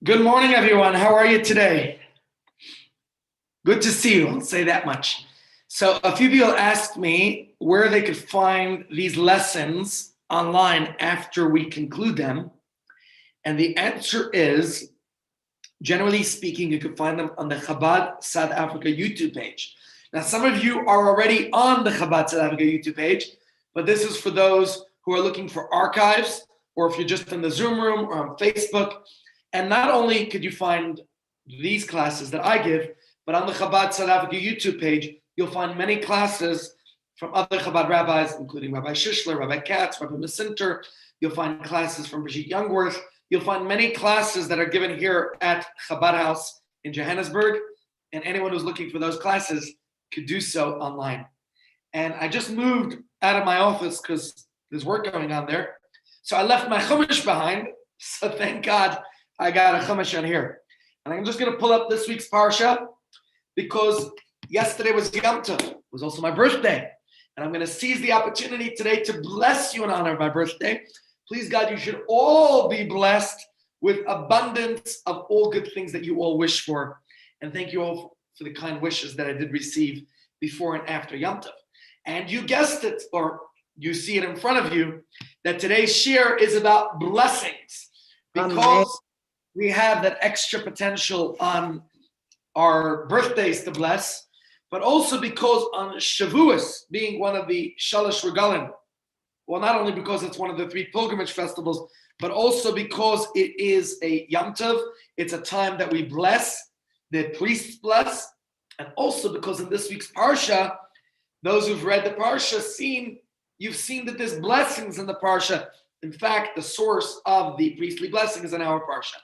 Good morning, everyone. How are you today? Good to see you. I'll say that much. So, a few people asked me where they could find these lessons online after we conclude them. And the answer is, generally speaking, you can find them on the Chabad South Africa YouTube page. Now, some of you are already on the Chabad South Africa YouTube page, but this is for those who are looking for archives, or if you're just in the Zoom room or on Facebook. And not only could you find these classes that I give, but on the Chabad South Africa YouTube page, you'll find many classes from other Chabad rabbis, including Rabbi Shishler, Rabbi Katz, Rabbi Masinter. You'll find classes from Brigitte Youngworth. You'll find many classes that are given here at Chabad House in Johannesburg. And anyone who's looking for those classes could do so online. And I just moved out of my office because there's work going on there. So I left my chumash behind. So thank God I got a chumash on here. And I'm just going to pull up this week's parsha because yesterday was Yom Tov. It was also my birthday. And I'm going to seize the opportunity today to bless you in honor of my birthday. Please, God, you should all be blessed with abundance of all good things that you all wish for. And thank you all for the kind wishes that I did receive before and after Yom Tov. And you guessed it, or you see it in front of you, that today's shir is about blessings. Because we have that extra potential on our birthdays to bless, but also because on Shavuos, being one of the Shalosh Regalim, well, not only because it's one of the three pilgrimage festivals, but also because it is a Yom Tov, it's a time that we bless, the priests bless, and also because in this week's Parsha, those who've read the Parsha you've seen that there's blessings in the Parsha. In fact, the source of the priestly blessing is in our Parsha.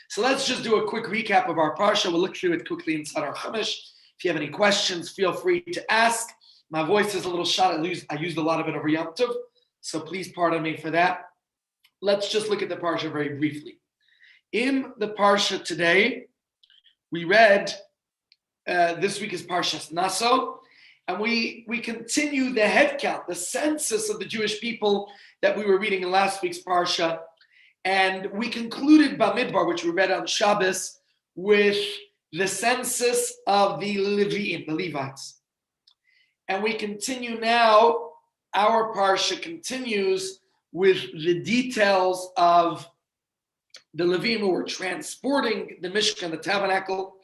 So let's just do a quick recap of our Parsha. We'll look through it quickly inside our Chumash. If you have any questions, feel free to ask. My voice is a little shot. I used a lot of it over Yom Tov, so please pardon me for that. Let's just look at the Parsha very briefly. In the Parsha today, we read, this week is Parshas Naso, and we continue the head count, the census of the Jewish people that we were reading in last week's Parsha. And we concluded Bamidbar, which we read on Shabbos, with the census of the Leviim, the Levites. And we continue now, our Parsha continues with the details of the Leviim who were transporting the Mishkan, the tabernacle.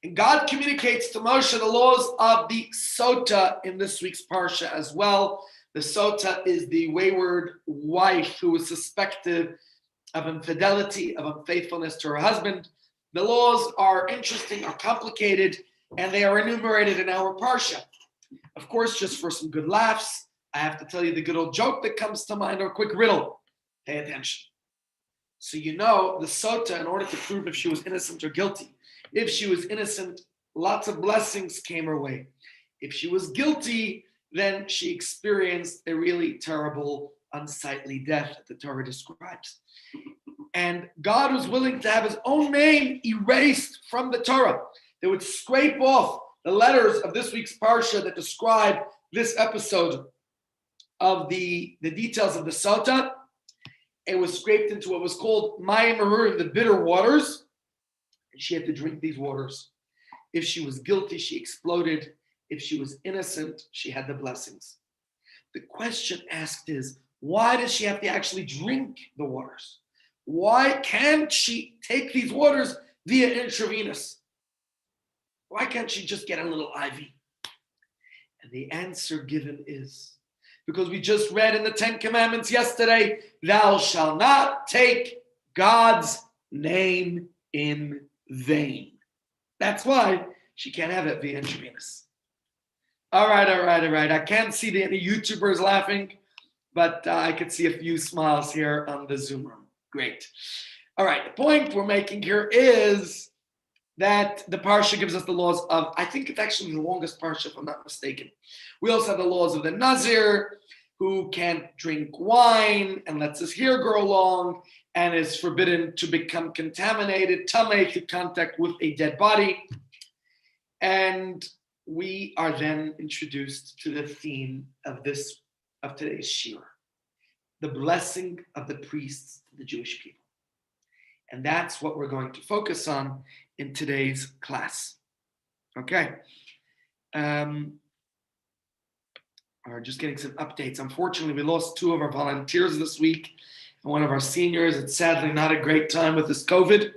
And God communicates to Moshe the laws of the Sota in this week's Parsha as well. The Sota is the wayward wife who was suspected of infidelity, of unfaithfulness to her husband. The laws are interesting, are complicated, and they are enumerated in our Parsha. Of course, just for some good laughs, I have to tell you the good old joke that comes to mind, or a quick riddle. Pay attention. So you know, the Sota, in order to prove if she was innocent or guilty, if she was innocent, lots of blessings came her way. If she was guilty, then she experienced a really terrible, unsightly death that the Torah describes. And God was willing to have his own name erased from the Torah. They would scrape off the letters of this week's Parsha that describe this episode of the details of the Sota. It was scraped into what was called Mayim Marurim, the bitter waters. And she had to drink these waters. If she was guilty, she exploded. If she was innocent, she had the blessings. The question asked is, why does she have to actually drink the waters? Why can't she take these waters via intravenous? Why can't she just get a little IV? And the answer given is, because we just read in the 10 Commandments yesterday, thou shalt not take God's name in vain. That's why she can't have it via intravenous. All right. I can't see any YouTubers laughing, but I could see a few smiles here on the Zoom room. Great. All right. The point we're making here is that the Parsha gives us the laws of, I think it's actually the longest Parsha, if I'm not mistaken. We also have the laws of the Nazir, who can't drink wine and lets his hair grow long and is forbidden to become contaminated, tamei, through contact with a dead body. And we are then introduced to the theme of today's shir, the blessing of the priests to the Jewish people. And that's what we're going to focus on in today's class. Okay. Just getting some updates. Unfortunately, we lost two of our volunteers this week and one of our seniors. It's sadly not a great time with this COVID.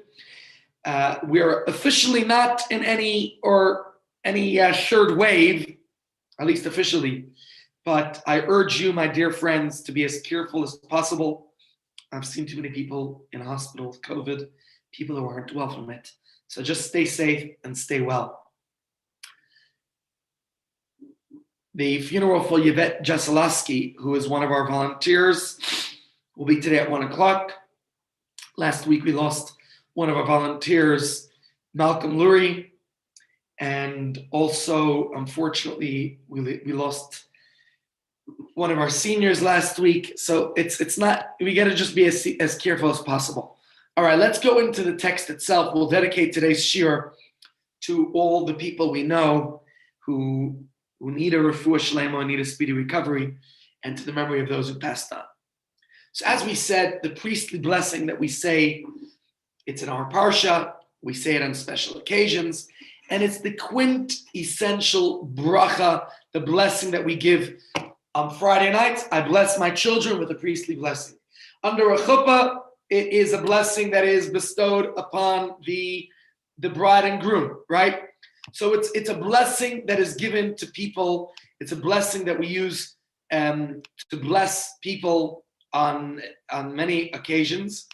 We are officially not in any third wave, at least officially. But I urge you, my dear friends, to be as careful as possible. I've seen too many people in hospital with COVID, people who aren't well from it. So just stay safe and stay well. The funeral for Yvette Jasalaski, who is one of our volunteers, will be today at 1:00. Last week we lost one of our volunteers, Malcolm Lurie, and also, unfortunately, we lost one of our seniors last week. So it's not, we got to just be as careful as possible. All right, let's go into the text itself. We'll dedicate today's shiur to all the people we know who need a refuah shlema, need a speedy recovery, and to the memory of those who passed on. So as we said, the priestly blessing that we say, it's in our parsha, we say it on special occasions, and it's the quintessential bracha, the blessing that we give on Friday nights. I bless my children with a priestly blessing. Under a chuppah, it is a blessing that is bestowed upon the bride and groom, right? So it's a blessing that is given to people. It's a blessing that we use to bless people on many occasions.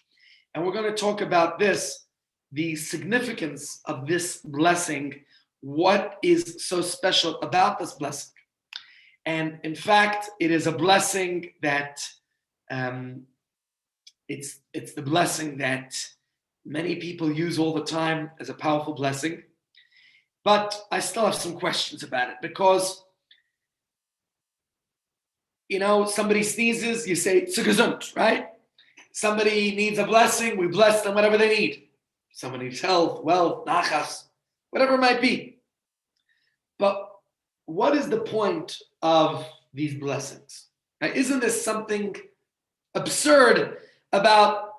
And we're going to talk about this, the significance of this blessing, what is so special about this blessing. And in fact, it is a blessing that it's the blessing that many people use all the time as a powerful blessing. But I still have some questions about it because, somebody sneezes, you say, "Zu gesund," right? Somebody needs a blessing, we bless them whatever they need. Somebody needs health, wealth, nachas, whatever it might be. But what is the point of these blessings? Now, isn't this something absurd about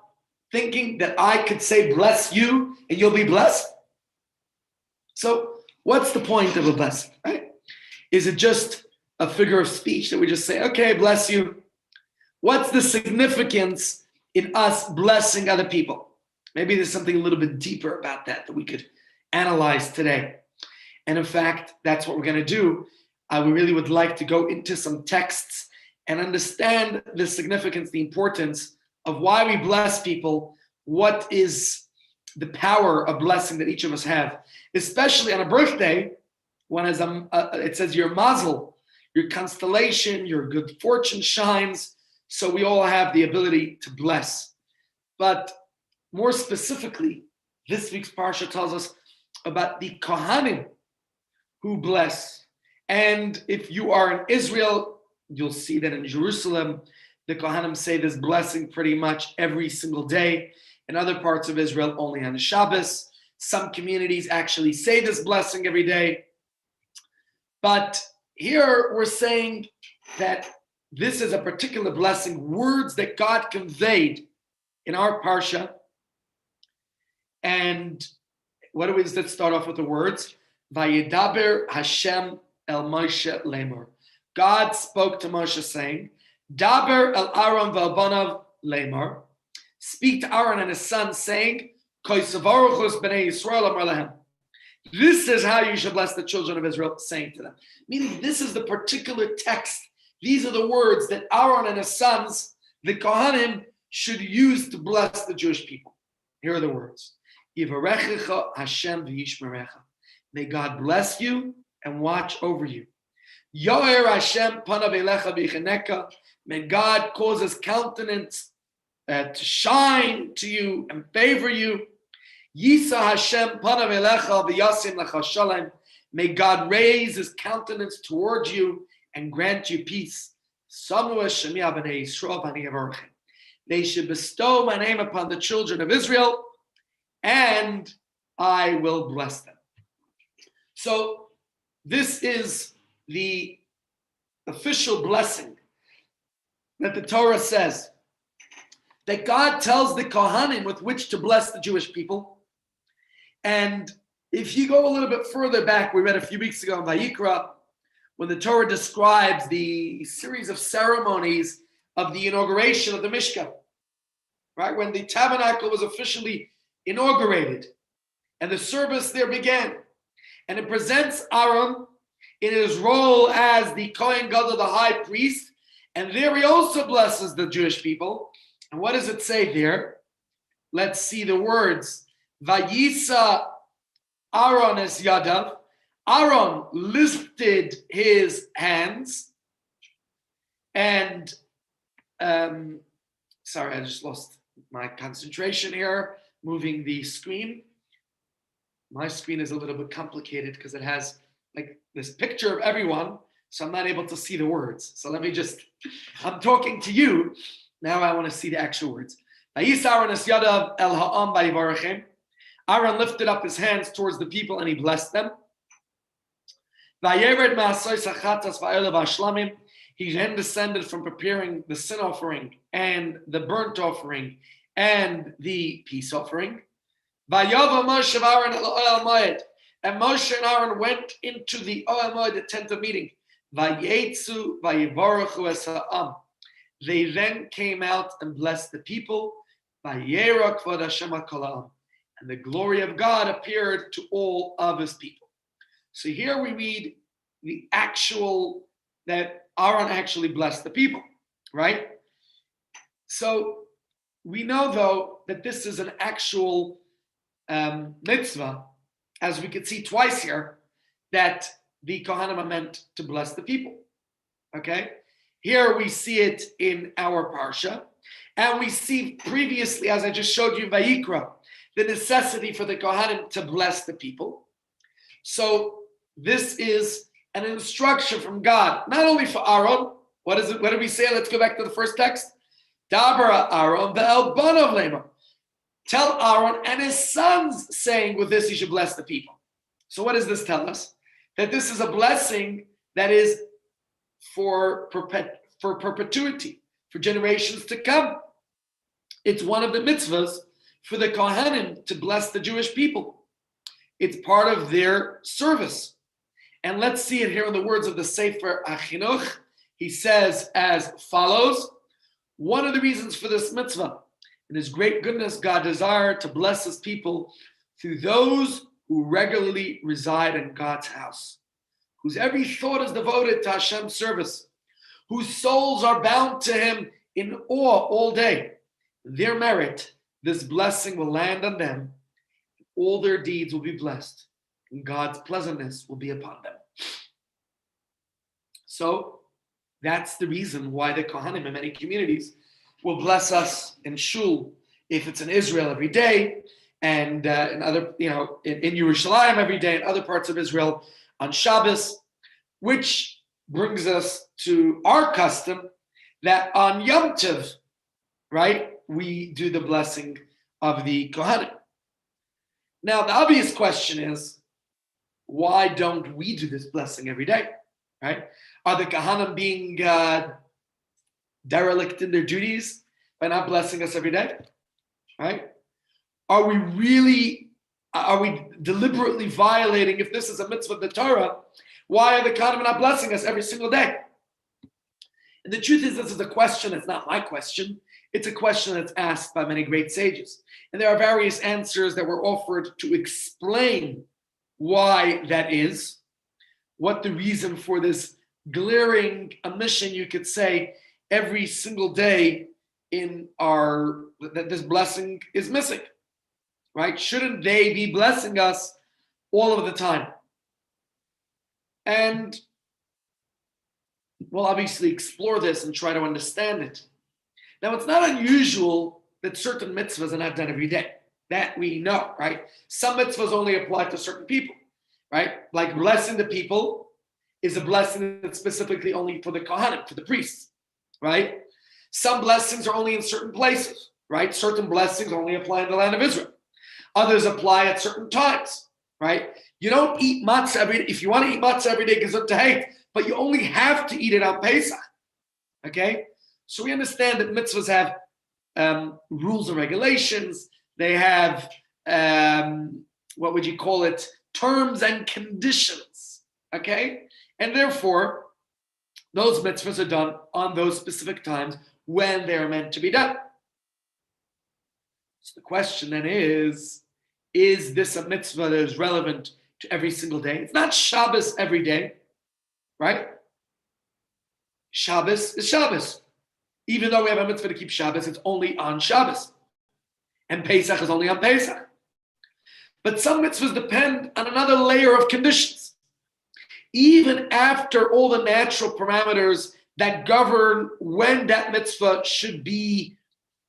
thinking that I could say bless you and you'll be blessed? So what's the point of a blessing, right? Is it just a figure of speech that we just say, okay, bless you? What's the significance in us blessing other people? Maybe there's something a little bit deeper about that we could analyze today. And in fact, that's what we're going to do. We really would like to go into some texts and understand the significance, the importance of why we bless people, what is the power of blessing that each of us have, especially on a birthday, when it says your mazel, your constellation, your good fortune shines, so we all have the ability to bless. But more specifically, this week's parsha tells us about the Kohanim who bless. And if you are in Israel, you'll see that in Jerusalem, the Kohanim say this blessing pretty much every single day. In other parts of Israel, only on Shabbos. Some communities actually say this blessing every day. But here we're saying that this is a particular blessing, words that God conveyed in our parsha. And what do we, let's start off with the words. Vayedaber Hashem el Moshe lemor. God spoke to Moshe saying, Daber el Aaron v'albanav lemor. Speak to Aaron and his son saying, this is how you should bless the children of Israel, saying to them. Meaning this is the particular text. These are the words that Aaron and his sons, the Kohanim, should use to bless the Jewish people. Here are the words. Yivarechecha Hashem v'yishmerecha. May God bless you and watch over you. Yoer Hashem panav elecha v'yicheneka. May God cause his countenance to shine to you and favor you. Yisa Hashem panav elecha v'yasim lecha shalom. May God raise his countenance towards you and grant you peace. Samu Shemi b'nei Yisrael b'nei Avarchem. They should bestow my name upon the children of Israel, and I will bless them. So this is the official blessing that the Torah says that God tells the Kohanim with which to bless the Jewish people. And if you go a little bit further back, we read a few weeks ago in Vayikra, when the Torah describes the series of ceremonies of the inauguration of the Mishkan, right? When the tabernacle was officially inaugurated and the service there began. And it presents Aaron in his role as the Kohen Gadol, the high priest. And there he also blesses the Jewish people. And what does it say there? Let's see the words. Vayisa Aaron es yadav. Aaron lifted his hands. And, sorry, I just lost my concentration here, moving the screen. My screen is a little bit complicated because it has like this picture of everyone, so I'm not able to see the words. So let me just, I'm talking to you. Now I want to see the actual words. Aaron lifted up his hands towards the people and he blessed them. He then descended from preparing the sin offering and the burnt offering and the peace offering. And Moshe and Aaron went into the Ohel Moed, the tent of meeting. They then came out and blessed the people. And the glory of God appeared to all of his people. So here we read the actual, that Aaron actually blessed the people, right? So we know, though, that this is an actual mitzvah, as we could see twice here, that the Kohanim are meant to bless the people. Okay? Here we see it in our parsha, and we see previously, as I just showed you in Vayikra, the necessity for the Kohanim to bless the people. So this is an instruction from God, not only for Aaron. What is it? What did we say? Let's go back to the first text. Dabra Aaron ve'el banav leimar. Tell Aaron and his sons, saying, with this you should bless the people. So what does this tell us? That this is a blessing that is for perpetuity, for generations to come. It's one of the mitzvahs for the Kohanim to bless the Jewish people. It's part of their service. And let's see it here in the words of the Sefer Achinuch. He says as follows: one of the reasons for this mitzvah, in his great goodness, God desired to bless his people through those who regularly reside in God's house, whose every thought is devoted to Hashem's service, whose souls are bound to him in awe all day. Their merit, this blessing will land on them. All their deeds will be blessed, and God's pleasantness will be upon them. So that's the reason why the Kohanim in many communities will bless us in shul, if it's in Israel every day, and in other, in Yerushalayim every day, in other parts of Israel on Shabbos, which brings us to our custom that on Yom Tov, right, we do the blessing of the Kohanim. Now, the obvious question is, why don't we do this blessing every day, right? Are the Kohanim being derelict in their duties by not blessing us every day, right? Are we deliberately violating, if this is a mitzvah of the Torah, why are the Kohanim not blessing us every single day? And the truth is, this is a question, it's not my question, it's a question that's asked by many great sages. And there are various answers that were offered to explain why that is, what the reason for this glaring omission, you could say, every single day in that this blessing is missing, right? Shouldn't they be blessing us all of the time? And we'll obviously explore this and try to understand it. Now, it's not unusual that certain mitzvahs are not done every day. That we know, right? Some mitzvahs only apply to certain people, right? Like blessing the people is a blessing that's specifically only for the Kohanim, for the priests, right? Some blessings are only in certain places, right? Certain blessings only apply in the land of Israel. Others apply at certain times, right? You don't eat matzah every day. If you want to eat matzah every day, gesund tahait, but you only have to eat it on Pesach, okay? So we understand that mitzvahs have rules and regulations. They have, what would you call it, terms and conditions, okay? And therefore, those mitzvahs are done on those specific times when they are meant to be done. So the question then is this a mitzvah that is relevant to every single day? It's not Shabbos every day, right? Shabbos is Shabbos. Even though we have a mitzvah to keep Shabbos, it's only on Shabbos. And Pesach is only on Pesach. But some mitzvahs depend on another layer of conditions. Even after all the natural parameters that govern when that mitzvah should be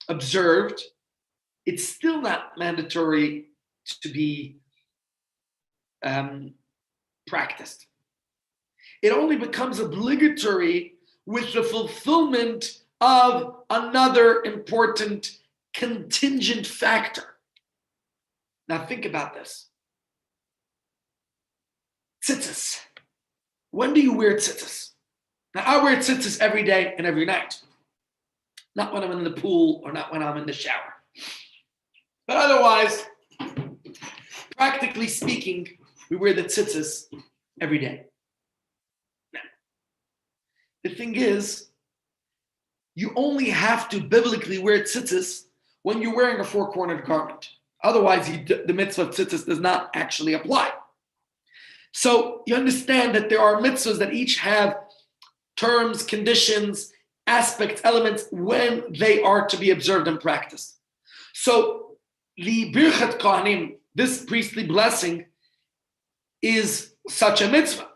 observed, it's still not mandatory to be practiced. It only becomes obligatory with the fulfillment of another important contingent factor. Now think about this. Tzitzis. When do you wear tzitzis? Now I wear tzitzis every day and every night. Not when I'm in the pool or not when I'm in the shower. But otherwise, practically speaking, we wear the tzitzis every day. Now, the thing is, you only have to biblically wear tzitzis when you're wearing a four-cornered garment. Otherwise, the mitzvah of tzitzis does not actually apply. So you understand that there are mitzvahs that each have terms, conditions, aspects, elements when they are to be observed and practiced. So the Birchat Kohanim, this priestly blessing, is such a mitzvah.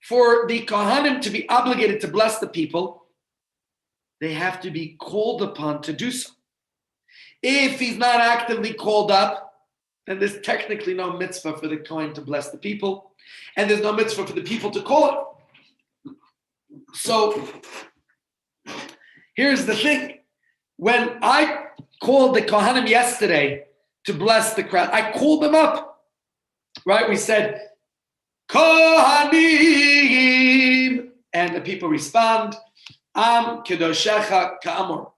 For the Kohanim to be obligated to bless the people, they have to be called upon to do so. If he's not actively called up, then there's technically no mitzvah for the Kohen to bless the people, and there's no mitzvah for the people to call him. So here's the thing. When I called the Kohanim yesterday to bless the crowd, I called them up, right? We said, Kohanim, and the people respond, Am kedoshecha ka'amor.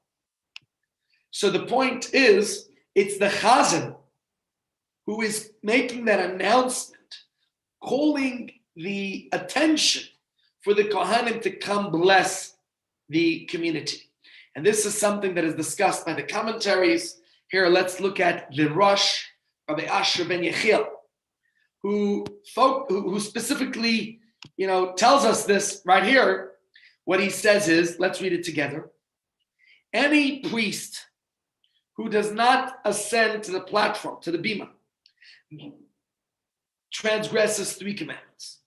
So the point is, it's the chazan who is making that announcement, calling the attention for the Kohanim to come bless the community. And this is something that is discussed by the commentaries. Here, let's look at the Rosh, Rabbi Asher ben Yechiel, who specifically, tells us this right here. What he says is, let's read it together. Any priest who does not ascend to the platform, to the bima, transgresses 3 commandments.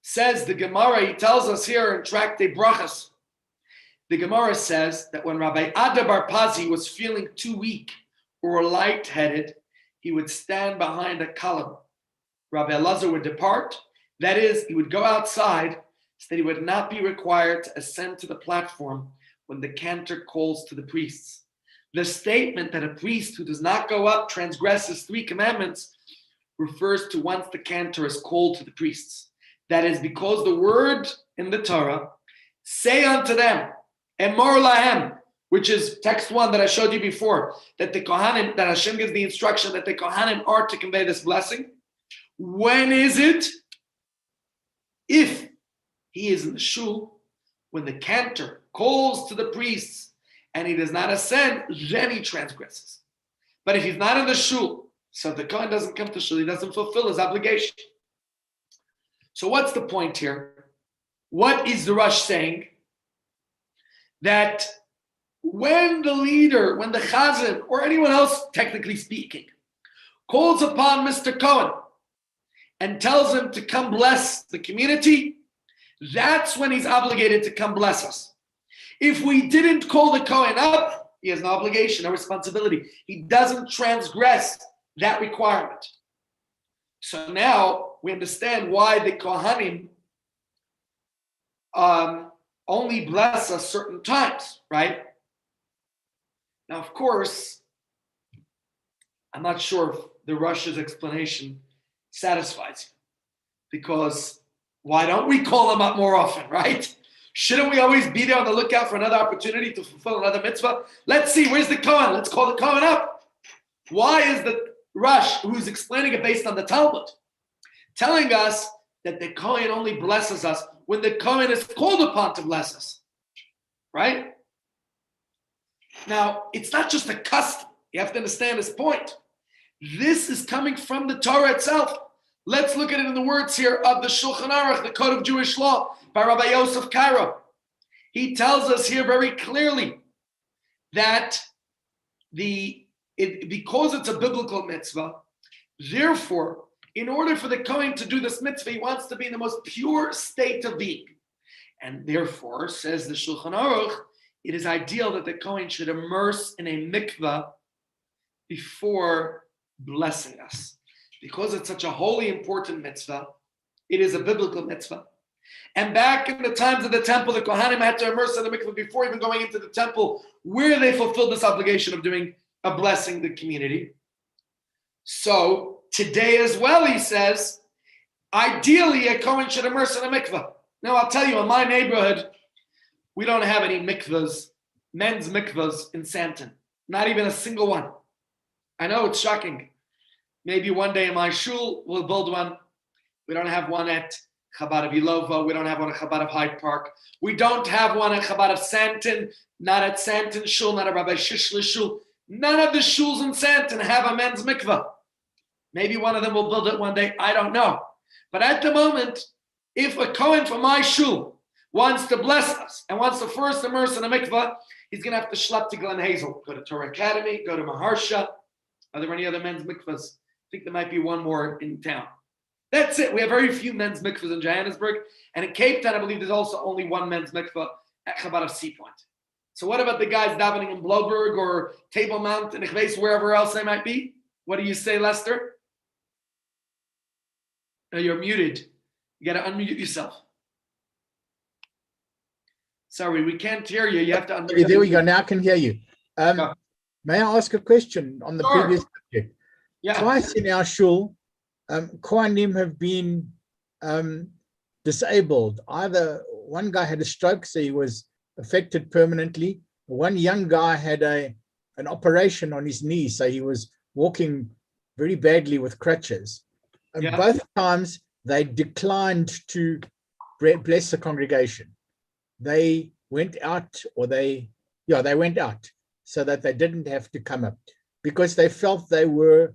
Says the Gemara, he tells us here in Tractate Brachas, the Gemara says that when Rabbi Ada Bar Pazi was feeling too weak or lightheaded, he would stand behind a column. Rabbi Elazar would depart. That is, he would go outside so that he would not be required to ascend to the platform when the cantor calls to the priests. The statement that a priest who does not go up transgresses 3 commandments refers to once the cantor is called to the priests. That is because the word in the Torah, say unto them, Emor lahem, which is text 1 that I showed you before, that the Kohanim, that Hashem gives the instruction that the Kohanim are to convey this blessing. When is it? If he is in the shul, when the cantor calls to the priests and he does not ascend, then he transgresses. But if he's not in the shul, so the Kohen doesn't come to shul, he doesn't fulfill his obligation. So what's the point here? What is the Rosh saying? That when the leader, when the chazan, or anyone else, technically speaking, calls upon Mr. Cohen and tells him to come bless the community, that's when he's obligated to come bless us. If we didn't call the Kohen up, he has no obligation, no responsibility. He doesn't transgress that requirement. So now we understand why the Kohanim only bless us certain times, right? Now, of course, I'm not sure if the Rosh's explanation satisfies you, because why don't we call them up more often, right? Shouldn't we always be there on the lookout for another opportunity to fulfill another mitzvah? Let's see, where's the Kohen? Let's call the Kohen up. Why is the Rush, who's explaining it based on the Talmud, telling us that the Kohen only blesses us when the Kohen is called upon to bless us? Right? Now, it's not just a custom. You have to understand this point. This is coming from the Torah itself. Let's look at it in the words here of the Shulchan Aruch, the Code of Jewish Law, by Rabbi Yosef Cairo. He tells us here very clearly that because it's a biblical mitzvah, therefore, in order for the Kohen to do this mitzvah, he wants to be in the most pure state of being. And therefore, says the Shulchan Aruch, it is ideal that the Kohen should immerse in a mikvah before blessing us. Because it's such a holy, important mitzvah, it is a biblical mitzvah. And back in the times of the temple, the Kohanim had to immerse in the mikvah before even going into the temple, where they fulfilled this obligation of blessing the community. So today as well, he says, ideally a Kohen should immerse in a mikvah. Now I'll tell you, in my neighborhood, we don't have any mikvahs, men's mikvahs in Santon. Not even a single one. I know it's shocking. Maybe one day in my shul, we'll build one. We don't have one at Chabad of Ilova. We don't have one at Chabad of Hyde Park. We don't have one at Chabad of Santon, not at Santon Shul, not at Rabbi Shishla Shul. None of the shuls in Santon have a men's mikvah. Maybe one of them will build it one day. I don't know. But at the moment, if a Kohen from my shul wants to bless us and wants to first immerse in a mikvah, he's going to have to schlep to Glen Hazel, go to Torah Academy, go to Maharsha. Are there any other men's mikvahs? I think there might be one more in town. That's it. We have very few men's mikvahs in Johannesburg. And in Cape Town, I believe there's also only one men's mikvah at Chabad of Sea Point. So what about the guys davening in Bloberg or Table Mount and wherever else they might be? What do you say, Lester? No, you're muted. You got to unmute yourself. Sorry, we can't hear you. You have to unmute. There we go. Now I can hear you. May I ask a question on the previous subject? Yeah. Twice in our shul, Kohanim have been disabled. Either one guy had a stroke, so he was affected permanently. One young guy had an operation on his knee, so he was walking very badly with crutches. And both times they declined to bless the congregation. They went out, they went out so that they didn't have to come up because they felt they were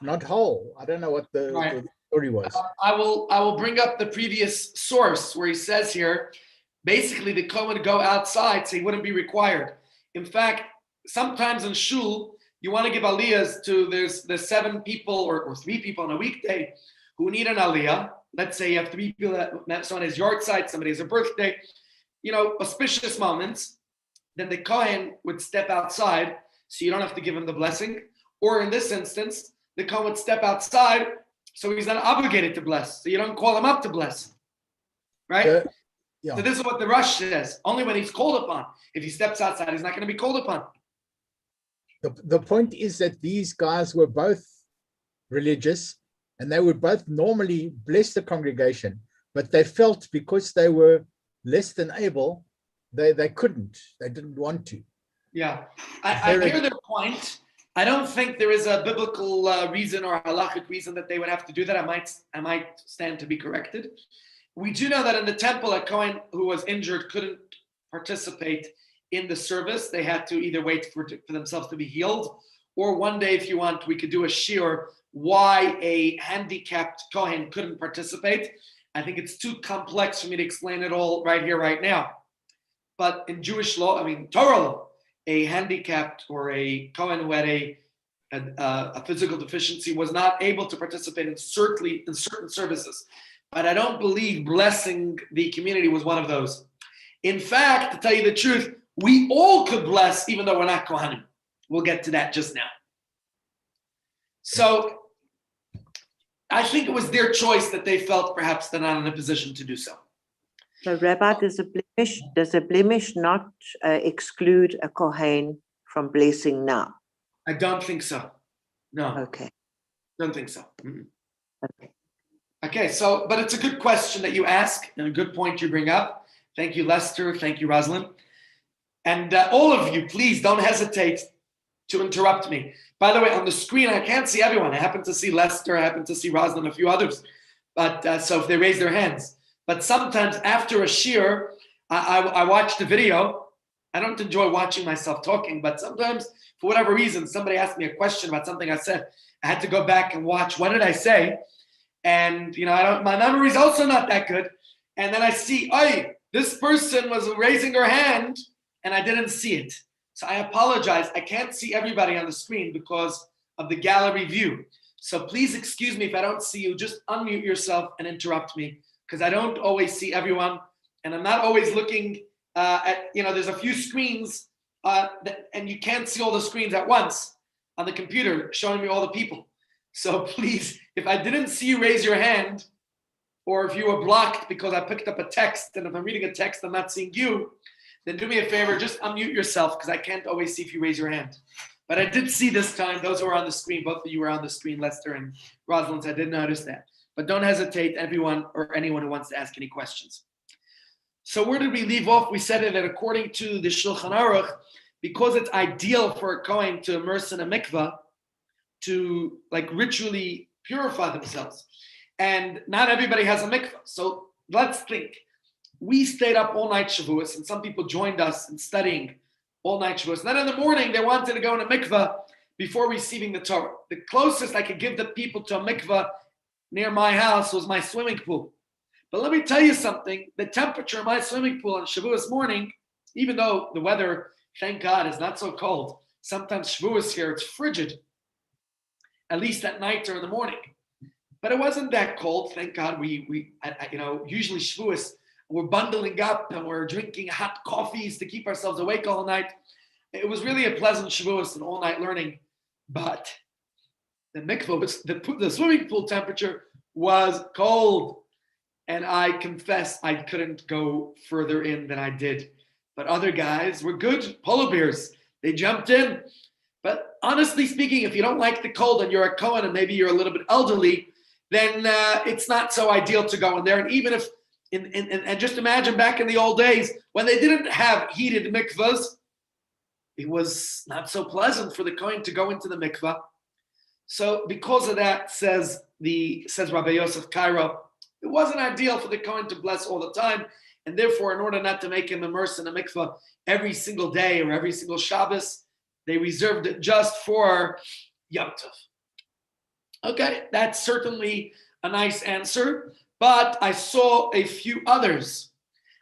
not whole. I don't know what the story was. I will bring up the previous source where he says here, basically the Kohen would go outside so he wouldn't be required. In fact, sometimes in shul, you want to give aliyahs to, there's 7 people or 3 people on a weekday who need an aliyah. Let's say you have 3 people that someone has yard side, somebody has a birthday, auspicious moments. Then the Kohen would step outside so you don't have to give him the blessing. Or in this instance, the Kohen would step outside so he's not obligated to bless. So you don't call him up to bless. Right? So this is what the Rush says. Only when he's called upon. If he steps outside, he's not going to be called upon. The point is that these guys were both religious and they would both normally bless the congregation, but they felt because they were less than able, they couldn't. They didn't want to. Yeah, I hear their point. I don't think there is a biblical reason or a halachic reason that they would have to do that. I might stand to be corrected. We do know that in the temple, a Kohen who was injured couldn't participate in the service. They had to either wait for themselves to be healed, or one day, if you want, we could do a shiur why a handicapped Kohen couldn't participate. I think it's too complex for me to explain it all right here, right now. But in Jewish law, Torah law, a handicapped or a Kohen who had a physical deficiency was not able to participate in certain services. But I don't believe blessing the community was one of those. In fact, to tell you the truth, we all could bless even though we're not Kohanim. We'll get to that just now. So I think it was their choice that they felt perhaps they're not in a position to do so. So, Rabbi, does a blemish not exclude a Kohen from blessing now? I don't think so. No. Okay. Don't think so. Mm-mm. Okay. Okay, so, but it's a good question that you ask and a good point you bring up. Thank you, Lester. Thank you, Rosalind. And all of you, please don't hesitate to interrupt me. By the way, on the screen, I can't see everyone. I happen to see Lester. I happen to see Rosalind, a few others. But so if they raise their hands. But sometimes after a shir, I watch the video. I don't enjoy watching myself talking, but sometimes, for whatever reason, somebody asked me a question about something I said. I had to go back and watch. What did I say? And my memory is also not that good. And then I see, oh, this person was raising her hand, and I didn't see it. So I apologize. I can't see everybody on the screen because of the gallery view. So please excuse me if I don't see you. Just unmute yourself and interrupt me, because I don't always see everyone, and I'm not always looking at. There's a few screens, and you can't see all the screens at once on the computer showing me all the people. So please, if I didn't see you raise your hand, or if you were blocked because I picked up a text, and if I'm reading a text, I'm not seeing you, then do me a favor, just unmute yourself, because I can't always see if you raise your hand. But I did see this time, those who were on the screen, both of you were on the screen, Lester and Rosalind, I did notice that. But don't hesitate, everyone or anyone who wants to ask any questions. So where did we leave off? We said that according to the Shulchan Aruch, because it's ideal for a Kohen to immerse in a mikvah, to ritually purify themselves. And not everybody has a mikvah. So let's think. We stayed up all night Shavuos, and some people joined us in studying all night Shavuos. And then in the morning, they wanted to go in a mikvah before receiving the Torah. The closest I could give the people to a mikvah near my house was my swimming pool. But let me tell you something. The temperature in my swimming pool on Shavuos morning, even though the weather, thank God, is not so cold, sometimes Shavuos here, it's frigid, at least at night or in the morning. But it wasn't that cold, thank God. We usually Shavuos, we're bundling up and we're drinking hot coffees to keep ourselves awake all night. It was really a pleasant Shavuos and all night learning. But the mikvah, the swimming pool temperature was cold. And I confess I couldn't go further in than I did. But other guys were good polar bears. They jumped in. But honestly speaking, if you don't like the cold and you're a Kohen and maybe you're a little bit elderly, then it's not so ideal to go in there. And even if, and just imagine back in the old days when they didn't have heated mikvahs, it was not so pleasant for the Kohen to go into the mikvah. So because of that, says Rabbi Yosef Cairo, it wasn't ideal for the Kohen to bless all the time. And therefore, in order not to make him immerse in a mikvah every single day or every single Shabbos, they reserved it just for Yom Tov. Okay, that's certainly a nice answer, but I saw a few others.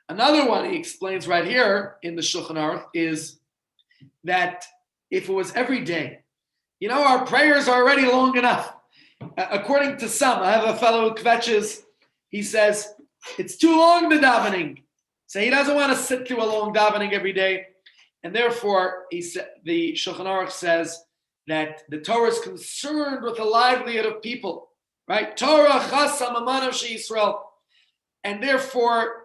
Another one he explains right here in the Shulchan Aruch is that if it was every day, our prayers are already long enough. According to some, I have a fellow who kvetches, he says, it's too long, the davening. So he doesn't want to sit through a long davening every day. And therefore, the Shulchan Aruch says that the Torah is concerned with the livelihood of people, right? Torah chasam amanav she'Yisrael. And therefore,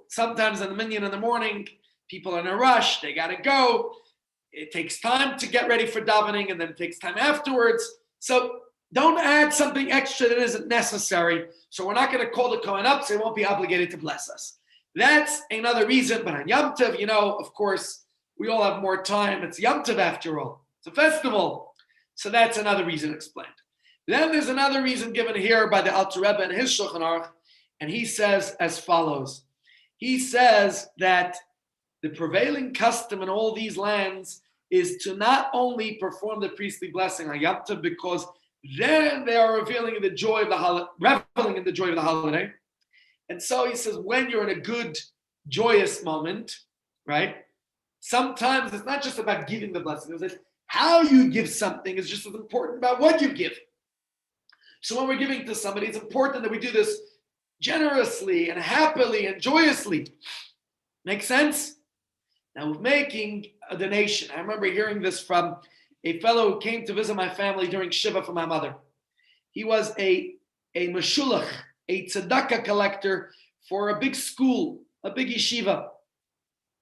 sometimes in the minyan in the morning, people are in a rush, they got to go. It takes time to get ready for davening, and then it takes time afterwards. So don't add something extra that isn't necessary. So we're not going to call the Kohen up, so he won't be obligated to bless us. That's another reason. But on Yom Tov, of course, we all have more time. It's Yom Tov after all. It's a festival. So that's another reason explained. Then there's another reason given here by the Alter Rebbe and his Shulchan Aruch, and he says as follows. He says that the prevailing custom in all these lands is to not only perform the priestly blessing on Yom Tov, because then they are reveling in the joy of the holiday, reveling in the joy of the holiday. And so he says, when you're in a good, joyous moment, right? Sometimes it's not just about giving the blessing. It's how you give something is just as important about what you give. So when we're giving to somebody, it's important that we do this generously and happily and joyously. Make sense? Now, with making a donation, I remember hearing this from a fellow who came to visit my family during Shiva for my mother. He was a meshulach, a tzedakah collector for a big school, a big yeshiva.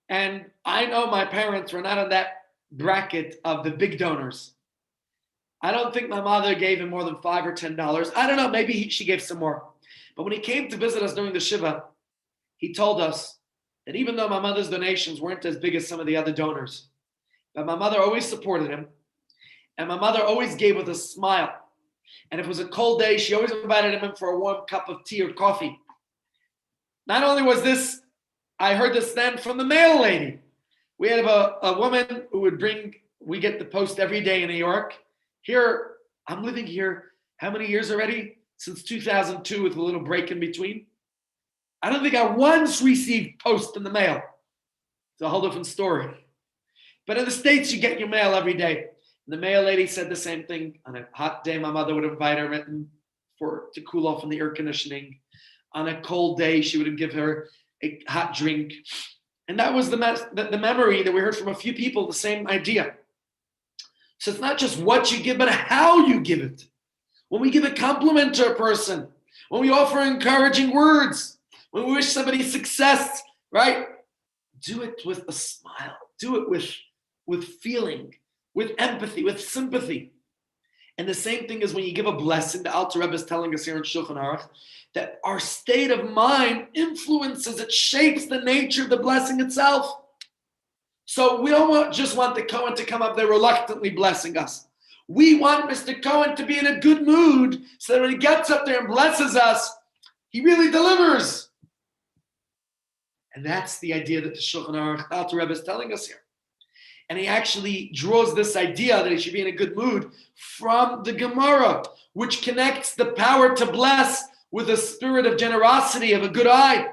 And I know my parents were not in that bracket of the big donors. I don't think my mother gave him more than $5 or $10. I don't know, maybe she gave some more. But when he came to visit us during the Shiva, he told us that even though my mother's donations weren't as big as some of the other donors, but my mother always supported him, and my mother always gave with a smile. And if it was a cold day, she always invited him in for a warm cup of tea or coffee. Not only was this, I heard this then from the mail lady. We had a woman who would bring, we get the post every day in New York. Here, I'm living here, how many years already? Since 2002 with a little break in between. I don't think I once received post in the mail. It's a whole different story. But in the States, you get your mail every day. And the mail lady said the same thing. On a hot day, my mother would invite her in to cool off in the air conditioning. On a cold day, she would give her a hot drink. And that was the memory that we heard from a few people, the same idea. So it's not just what you give, but how you give it. When we give a compliment to a person, when we offer encouraging words, when we wish somebody success, right? Do it with a smile. Do it with feeling, with empathy, with sympathy. And the same thing is when you give a blessing. The Alter Rebbe is telling us here in Shulchan Aruch that our state of mind influences, it shapes the nature of the blessing itself. So we don't just want the Kohen to come up there reluctantly blessing us. We want Mr. Cohen to be in a good mood so that when he gets up there and blesses us, he really delivers. And that's the idea that the Shulchan Aruch Alter Rebbe is telling us here. And he actually draws this idea that he should be in a good mood from the Gemara, which connects the power to bless with a spirit of generosity, of a good eye.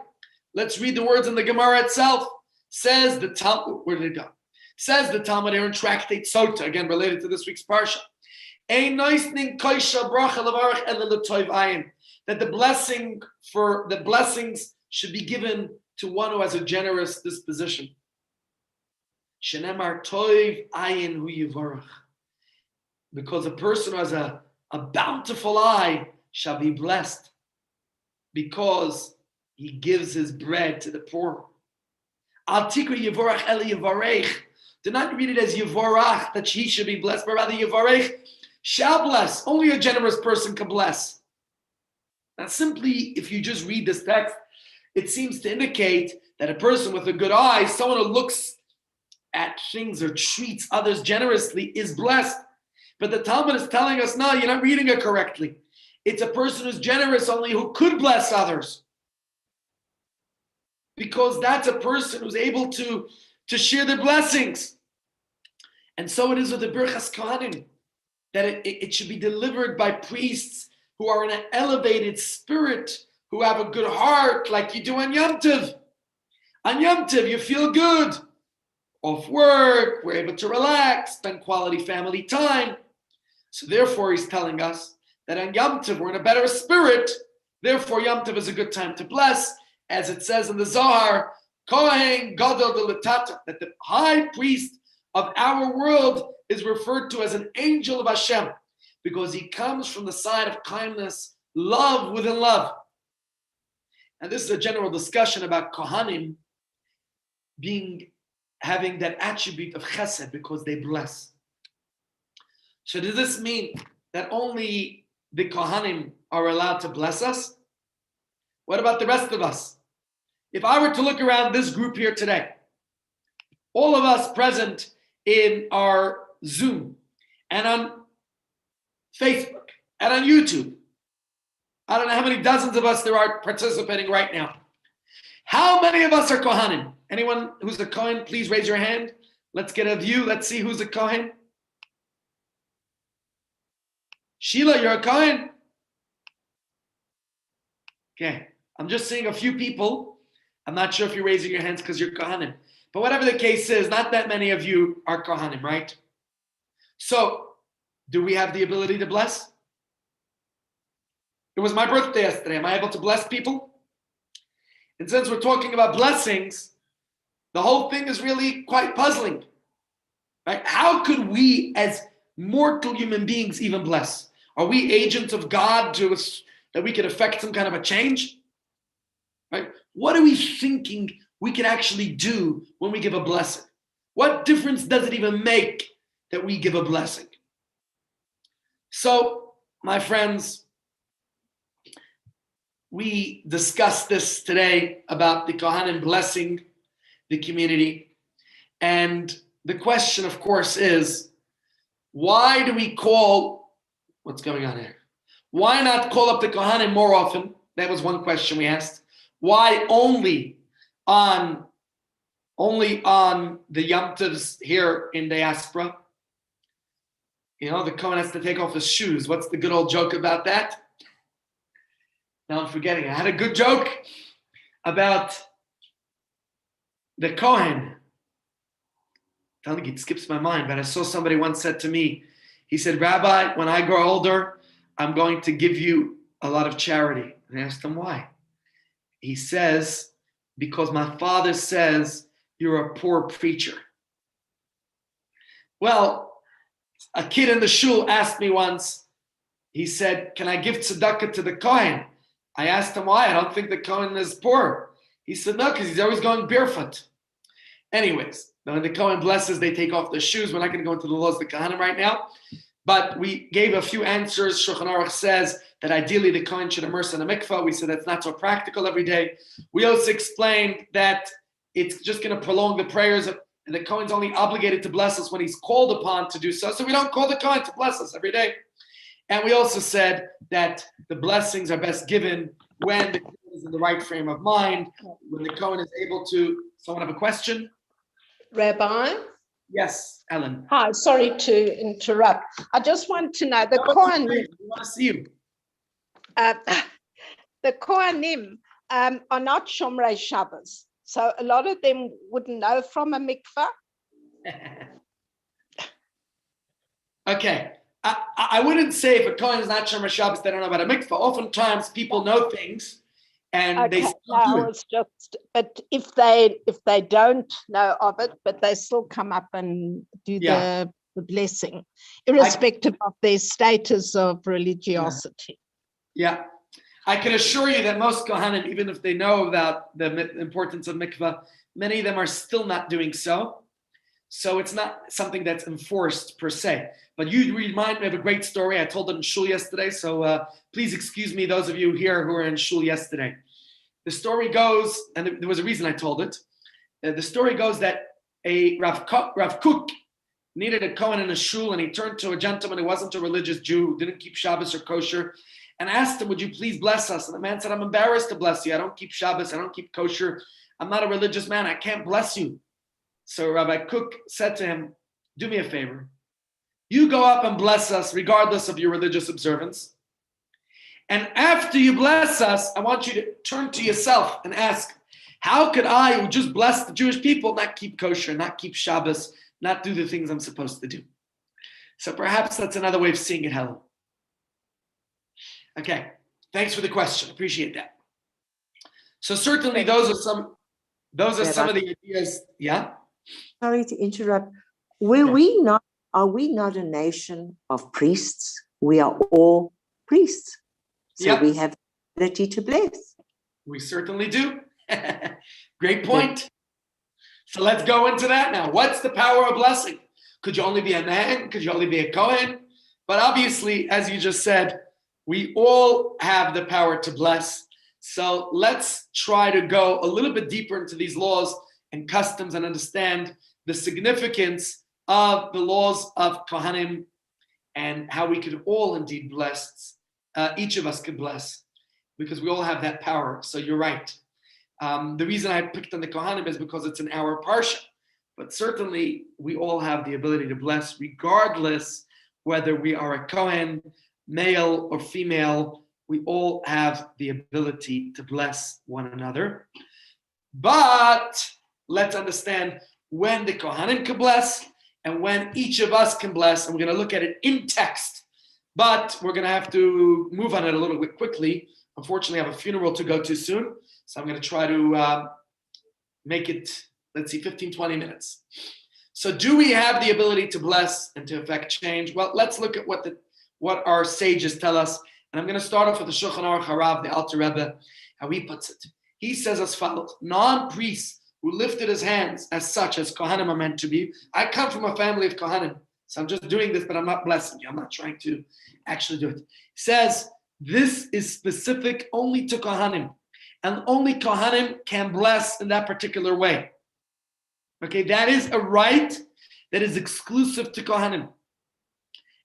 Let's read the words in the Gemara itself. Says the Talmud, where did it go? Says the Talmud here in Tractate Sota, again related to this week's parsha. That the blessings should be given to one who has a generous disposition. Shenemar toiv ayin hu yivarach. Because a person who has a bountiful eye shall be blessed because he gives his bread to the poor. Al tikra yivarach ele yivarech. Do not read it as yivarach, that he should be blessed, but rather yivarech shall bless. Only a generous person can bless. Now simply, if you just read this text, it seems to indicate that a person with a good eye, someone who looks at things or treats others generously, is blessed. But the Talmud is telling us, no, you're not reading it correctly. It's a person who's generous only who could bless others. Because that's a person who's able to share their blessings. And so it is with the Birchas Kohanim, that it should be delivered by priests who are in an elevated spirit, who have a good heart, like you do on Yom Tov. On Yom Tov, you feel good. Off work, we're able to relax, spend quality family time. So therefore, he's telling us that on Yom Tov, we're in a better spirit. Therefore, Yom Tov is a good time to bless. As it says in the Zohar, Kohen Gadol de L'Tata, that the high priest of our world is referred to as an angel of Hashem, because he comes from the side of kindness, love within love. And this is a general discussion about Kohanim having that attribute of chesed because they bless. So does this mean that only the Kohanim are allowed to bless us? What about the rest of us? If I were to look around this group here today, all of us present in our Zoom and on Facebook and on YouTube, I don't know how many dozens of us there are participating right now. How many of us are Kohanim? Anyone who's a Kohen, please raise your hand. Let's get a view. Let's see who's a Kohen. Sheila, you're a Kohen? Okay. I'm just seeing a few people. I'm not sure if you're raising your hands because you're Kohanim. But whatever the case is, not that many of you are Kohanim, right? So, do we have the ability to bless? It was my birthday yesterday. Am I able to bless people? And since we're talking about blessings, the whole thing is really quite puzzling. Right? How could we as mortal human beings even bless? Are we agents of God that we could affect some kind of a change? Right? What are we thinking we can actually do when we give a blessing? What difference does it even make that we give a blessing? So, my friends, we discussed this today about the Kohanim blessing the community. And the question, of course, is why do we call, what's going on here? Why not call up the Kohanim more often? That was one question we asked. Why only on the Yom Tovs here in diaspora? You know, the Kohen has to take off his shoes. What's the good old joke about that? Now I'm forgetting. I had a good joke about the Kohen. I think it skips my mind, but I saw somebody once said to me, he said, Rabbi, when I grow older, I'm going to give you a lot of charity. And I asked him why. He says, because my father says you're a poor preacher. Well, a kid in the shul asked me once, he said, can I give tzedakah to the Kohen? I asked him why. I don't think the Kohen is poor. He said, no, because he's always going barefoot. Anyways, when the Kohen blesses, they take off their shoes. We're not going to go into the laws of the Kohanim right now. But we gave a few answers. Shulchan Aruch says that ideally the Kohen should immerse in a mikvah. We said that's not so practical every day. We also explained that it's just going to prolong the prayers, and the Kohen's only obligated to bless us when he's called upon to do so. So we don't call the Kohen to bless us every day. And we also said that the blessings are best given when the Kohen is in the right frame of mind, when the Kohen is able to. Someone have a question? Rabbi? Yes, Ellen. Hi, sorry to interrupt. I just want to know, the Kohanim, We want to see you. the Kohanim are not Shomrei Shabbos. So a lot of them wouldn't know from a mikvah. Okay. I wouldn't say if a Kohen is not Shomer Shabbos, they don't know about a mikvah. Oftentimes people know things and they Okay, still do no, it. it's just, but if they don't know of it, but they still come up and do Yeah. the blessing, irrespective of their status of religiosity. Yeah. I can assure you that most Kohanim, even if they know about the importance of mikvah, many of them are still not doing so. So it's not something that's enforced per se. But you remind me of a great story. I told it in shul yesterday, so please excuse me, those of you here who were in shul yesterday. The story goes, and there was a reason I told it. The story goes that a Rav Kook needed a Kohen in a shul, and he turned to a gentleman who wasn't a religious Jew, who didn't keep Shabbos or kosher, and asked him, would you please bless us? And the man said, I'm embarrassed to bless you. I don't keep Shabbos. I don't keep kosher. I'm not a religious man. I can't bless you. So Rabbi Kook said to him, do me a favor. You go up and bless us regardless of your religious observance. And after you bless us, I want you to turn to yourself and ask, how could I, who just bless the Jewish people, not keep kosher, not keep Shabbos, not do the things I'm supposed to do? So perhaps that's another way of seeing it, Helen. Okay, thanks for the question. Appreciate that. So certainly those are some of the ideas. Yeah. Sorry to interrupt. Are we not a nation of priests? We are all priests. So Yep. we have the ability to bless. We certainly do. Great point. So let's go into that now. What's the power of blessing? Could you only be a man? Could you only be a Kohen? But obviously, as you just said, we all have the power to bless. So let's try to go a little bit deeper into these laws and customs and understand the significance of the laws of Kohanim and how we could all indeed bless. Each of us could bless because we all have that power. So you're right. The reason I picked on the Kohanim is because it's in our parsha. But certainly we all have the ability to bless regardless whether we are a Kohen, male or female. We all have the ability to bless one another. But let's understand when the Kohanim can bless and when each of us can bless. And we're going to look at it in text. But we're going to have to move on it a little bit quickly. Unfortunately, I have a funeral to go to soon. So I'm going to try to make it, 15, 20 minutes. So do we have the ability to bless and to effect change? Well, let's look at what our sages tell us. And I'm going to start off with the Shulchan Aruch Harav, the Alter Rebbe, how he puts it. He says as follows: non-priests who lifted his hands as such as Kohanim are meant to be. I come from a family of Kohanim, so I'm just doing this, but I'm not blessing you. I'm not trying to actually do it. He says This is specific only to Kohanim, and only Kohanim can bless in that particular way. Okay, that is a right that is exclusive to Kohanim.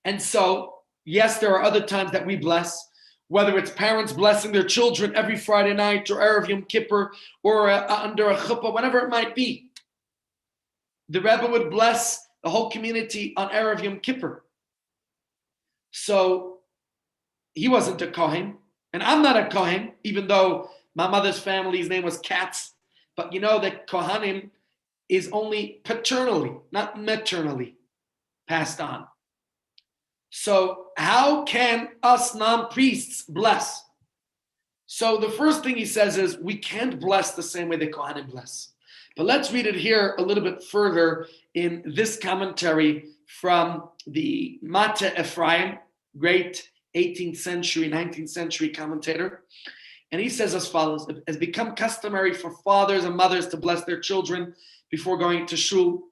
And so, yes, there are other times that we bless, whether it's parents blessing their children every Friday night, or Erev Yom Kippur, or under a chuppah, whatever it might be. The Rebbe would bless the whole community on Erev Yom Kippur. So he wasn't a Kohen, and I'm not a Kohen, even though my mother's family's name was Katz. But you know that Kohanim is only paternally, not maternally, passed on. So how can us non-priests bless? So the first thing he says is we can't bless the same way the Kohanim bless. But let's read it here a little bit further in this commentary from the Mata Ephraim, great 18th century, 19th century commentator. And he says as follows: it has become customary for fathers and mothers to bless their children before going to shul.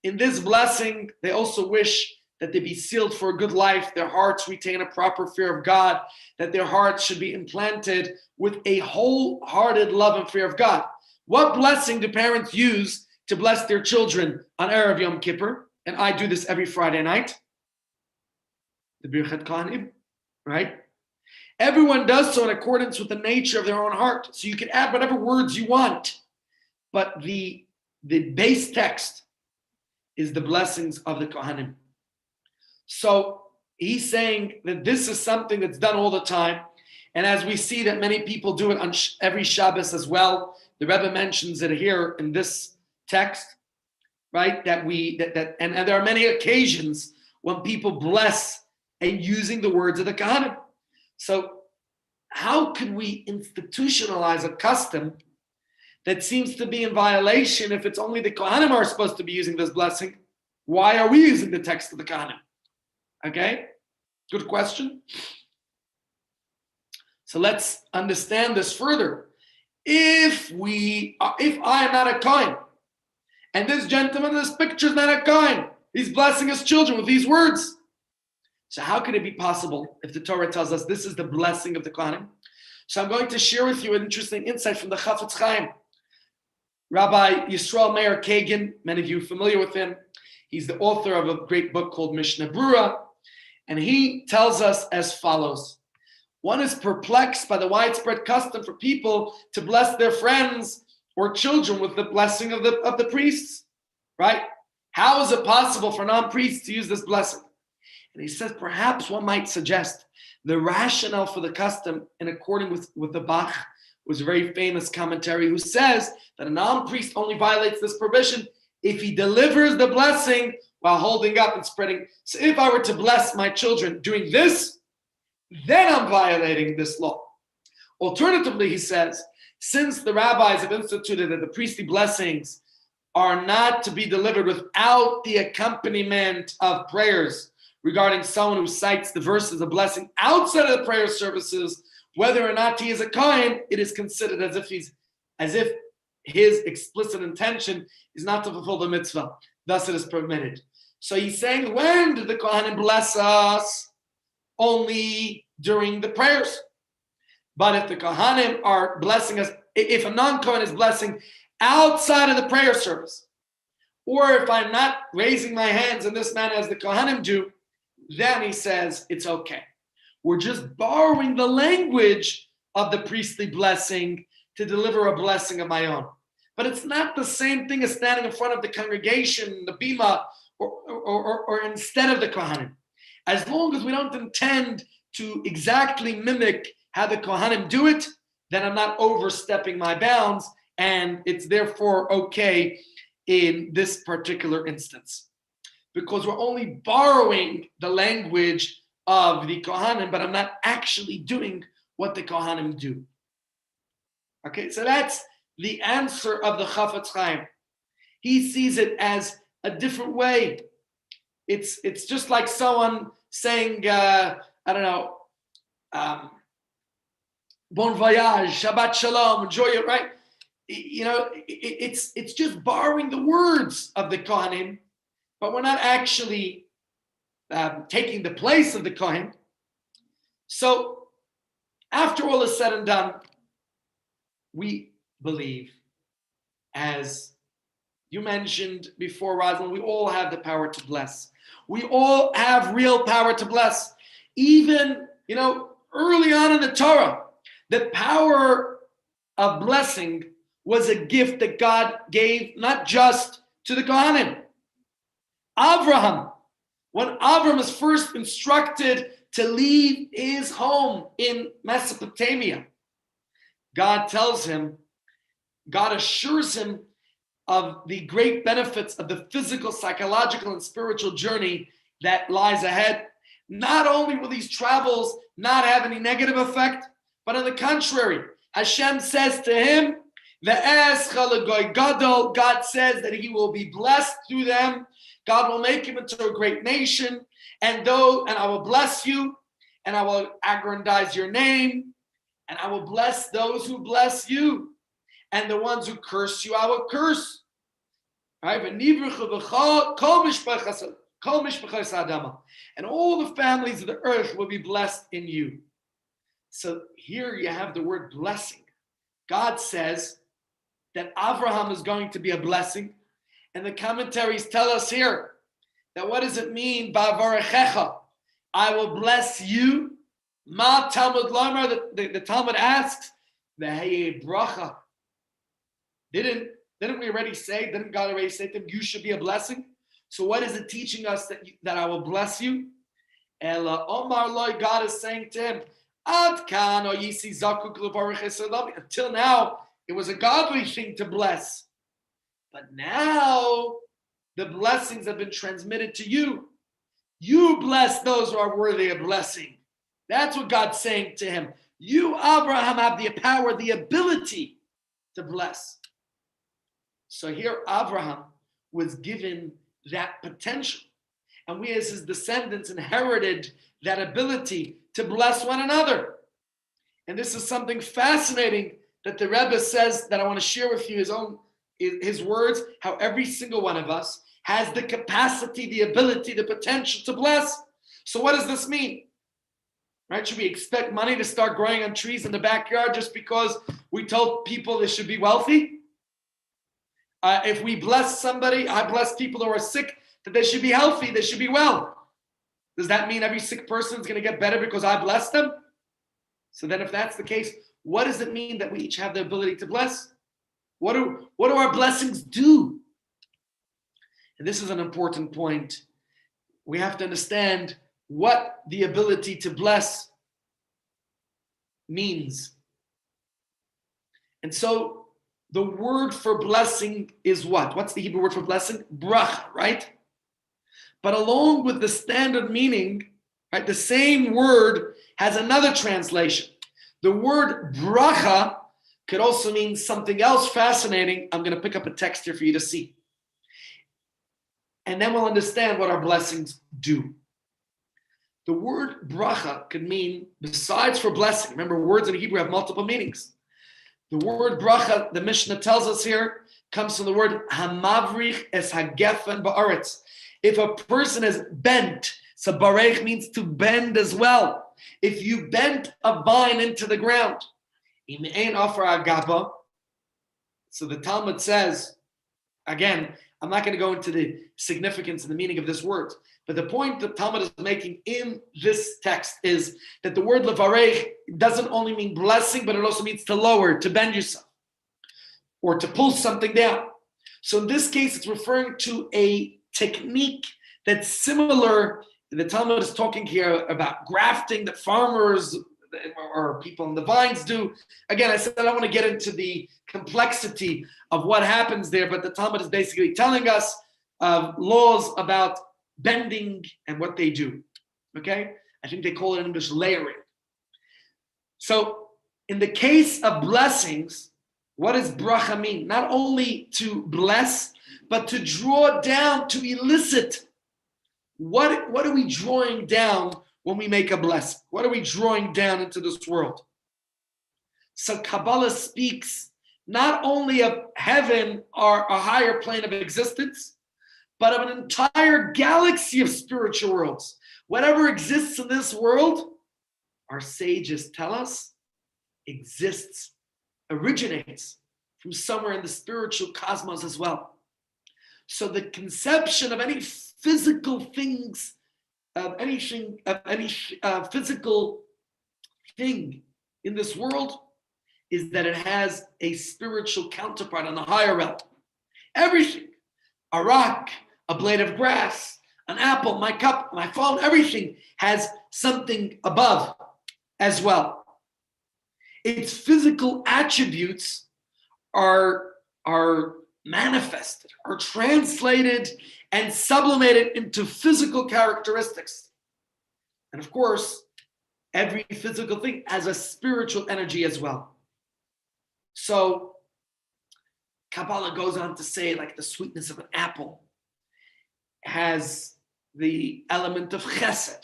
In this blessing, they also wish that they be sealed for a good life, their hearts retain a proper fear of God, that their hearts should be implanted with a wholehearted love and fear of God. What blessing do parents use to bless their children on Erev Yom Kippur? And I do this every Friday night. The Birchat Kohanim, right? Everyone does so in accordance with the nature of their own heart. So you can add whatever words you want. But the base text is the blessings of the Kohanim. So he's saying that this is something that's done all the time. And as we see that many people do it on every Shabbos as well, the Rebbe mentions it here in this text, right? And there are many occasions when people bless and using the words of the Kohanim. So how could we institutionalize a custom that seems to be in violation if it's only the Kohanim are supposed to be using this blessing? Why are we using the text of the Kohanim? Okay, good question. So let's understand this further. If I am not a Kohen, and this gentleman in this picture is not a Kohen, he's blessing his children with these words. So how could it be possible if the Torah tells us this is the blessing of the Kohanim? So I'm going to share with you an interesting insight from the Chafetz Chaim. Rabbi Yisrael Meir Kagan, many of you are familiar with him. He's the author of a great book called Mishnah Brura. And he tells us as follows. One is perplexed by the widespread custom for people to bless their friends or children with the blessing of the priests, right? How is it possible for non-priests to use this blessing? And he says, perhaps one might suggest the rationale for the custom in accordance with the Bach was a very famous commentary who says that a non-priest only violates this provision if he delivers the blessing while holding up and spreading. So if I were to bless my children doing this, then I'm violating this law. Alternatively, he says, since the rabbis have instituted that the priestly blessings are not to be delivered without the accompaniment of prayers regarding someone who cites the verses of blessing outside of the prayer services, whether or not he is a Kohen, it is considered as if his explicit intention is not to fulfill the mitzvah. Thus it is permitted. So he's saying, when did the Kohanim bless us? Only during the prayers. But if the Kohanim are blessing us, if a non-Kohen is blessing outside of the prayer service, or if I'm not raising my hands in this manner as the Kohanim do, then he says it's okay. We're just borrowing the language of the priestly blessing to deliver a blessing of my own. But it's not the same thing as standing in front of the congregation, the bima, or instead of the Kohanim. As long as we don't intend to exactly mimic how the Kohanim do it, then I'm not overstepping my bounds, and it's therefore okay in this particular instance. Because we're only borrowing the language of the Kohanim, but I'm not actually doing what the Kohanim do. Okay, so that's the answer of the Chafetz Chaim. He sees it as a different way. It's just like someone saying, bon voyage, Shabbat Shalom, enjoy it, right? You know, it's just borrowing the words of the Kohanim, but we're not actually taking the place of the Kohen. So After all is said and done, we believe, as you mentioned before, Rosalind, we all have the power to bless. We all have real power to bless. Even, early on in the Torah, the power of blessing was a gift that God gave not just to the Kohanim. Abraham, when Abraham was first instructed to leave his home in Mesopotamia, God assures him of the great benefits of the physical, psychological, and spiritual journey that lies ahead. Not only will these travels not have any negative effect, but on the contrary, Hashem says to him, God says that he will be blessed through them. God will make him into a great nation, and I will bless you, and I will aggrandize your name, and I will bless those who bless you, and the ones who curse you, I will curse. Right? And all the families of the earth will be blessed in you. So here you have the word blessing. God says that Abraham is going to be a blessing. And the commentaries tell us here that what does it mean? Ba'avarechecha, I will bless you. Ma Talmud Lomar, the Talmud asks, V'heye bracha. Didn't we already say, didn't God already say to him, you should be a blessing? So what is it teaching us that I will bless you? Ela Omar Loi, God is saying to him, Ad kan o yisi zakuk levarech esalam. Until now, it was a godly thing to bless. But now, the blessings have been transmitted to you. You bless those who are worthy of blessing. That's what God's saying to him. You, Abraham, have the power, the ability to bless. So here, Abraham was given that potential. And we as his descendants inherited that ability to bless one another. And this is something fascinating that the Rebbe says that I want to share with you his words, how every single one of us has the capacity, the ability, the potential to bless. So what does this mean? Right? Should we expect money to start growing on trees in the backyard just because we told people they should be wealthy? If we bless somebody, I bless people who are sick, that they should be healthy, they should be well. Does that mean every sick person is going to get better because I bless them? So then if that's the case, what does it mean that we each have the ability to bless? What do our blessings do? And this is an important point. We have to understand what the ability to bless means. And so the word for blessing is what? What's the Hebrew word for blessing? Bracha, right? But along with the standard meaning, right, the same word has another translation. The word bracha could also mean something else fascinating. I'm going to pick up a text here for you to see. And then we'll understand what our blessings do. The word bracha could mean, besides for blessing, remember words in Hebrew have multiple meanings. The word bracha, the Mishnah tells us here, comes from the word hamavrich es hagefen ba'aretz. If a person is bent, so barech means to bend as well. If you bent a vine into the ground, im ein offer agaba. So the Talmud says, again, I'm not going to go into the significance and the meaning of this word, but the point that Talmud is making in this text is that the word levarech doesn't only mean blessing, but it also means to lower, to bend yourself, or to pull something down. So in this case, it's referring to a technique that's similar. The Talmud is talking here about grafting that farmers or people in the vines do. Again, I said I don't want to get into the complexity of what happens there, but the Talmud is basically telling us laws about bending and what they do. Okay? I think they call it in English layering. So in the case of blessings, what does bracha mean? Not only to bless, but to draw down, to elicit. What are we drawing down when we make a blessing? What are we drawing down into this world? So Kabbalah speaks not only of heaven or a higher plane of existence, but of an entire galaxy of spiritual worlds. Whatever exists in this world, our sages tell us exists, originates from somewhere in the spiritual cosmos as well. So the conception of any physical things, of any physical thing in this world is that it has a spiritual counterpart on the higher realm. Everything, a rock, a blade of grass, an apple, my cup, my phone, everything has something above as well. Its physical attributes are manifested, are translated and sublimated into physical characteristics. And of course, every physical thing has a spiritual energy as well. So Kabbalah goes on to say, like the sweetness of an apple has the element of chesed.